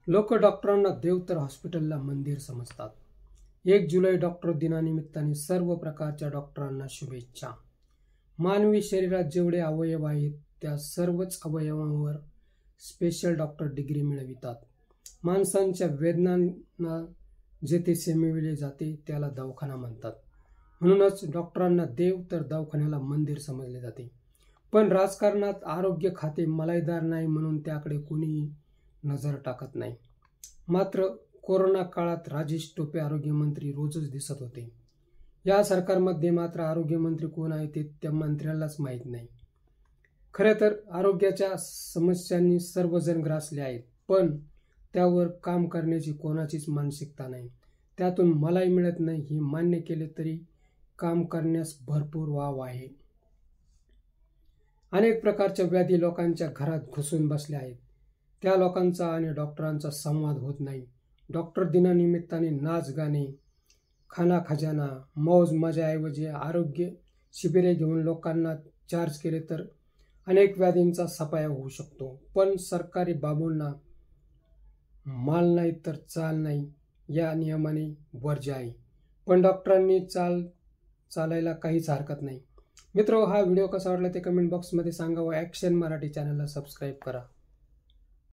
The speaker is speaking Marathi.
लोक डॉक्टरांना देव तर हॉस्पिटलला मंदिर समजतात. 1 जुलै डॉक्टर दिनानिमित्ताने सर्व प्रकारच्या डॉक्टरांना शुभेच्छा. मानवी शरीरात जेवढे अवयव आहेत त्या सर्वच अवयवांवर स्पेशल डॉक्टर डिग्री मिळवितात. माणसांच्या वेदनांना जेथे सेमिविले जाते त्याला दवाखाना म्हणतात. म्हणूनच डॉक्टरांना देव तर दवाखान्याला मंदिर समजले जाते. पण राजकारणात आरोग्य खाते मलाईदार नाही म्हणून त्याकडे कोणीही नजर टाकत नाही. मात्र कोरोना काळात राजेश टोपे आरोग्यमंत्री रोजच दिसत होते. या सरकारमध्ये मात्र आरोग्यमंत्री कोण आहे ते त्या मंत्र्यालाच माहीत नाही. खरे तर आरोग्याच्या समस्यांनी सर्वजण ग्रासले आहेत, पण त्यावर काम करण्याची कोणाचीच मानसिकता नाही. त्यातून मलाई मिळत नाही हे मान्य केले तरी काम करण्यास भरपूर वाव आहे. अनेक प्रकारच्या व्याधी लोकांच्या घरात घुसून बसल्या आहेत. त्या लोकांचा आणि डॉक्टरांचा संवाद होत नाही. डॉक्टर दिनानिमित्ताने नाच गाणे, खाना खजाना, मौज मजाऐवजी आरोग्य शिबिरे घेऊन लोकांना चार्ज केले तर अनेक व्याधींचा सफाया होऊ शकतो. पण सरकारी बाबूंना माल नाही तर चाल नाही या नियमाने वर्ज्य आहे. पण डॉक्टरांनी चालायला काहीच हरकत नाही. मित्र, हा व्हिडिओ कसा वाटला ते कमेंट बॉक्समध्ये सांगा व ॲक्शन मराठी चॅनलला सबस्क्राईब करा.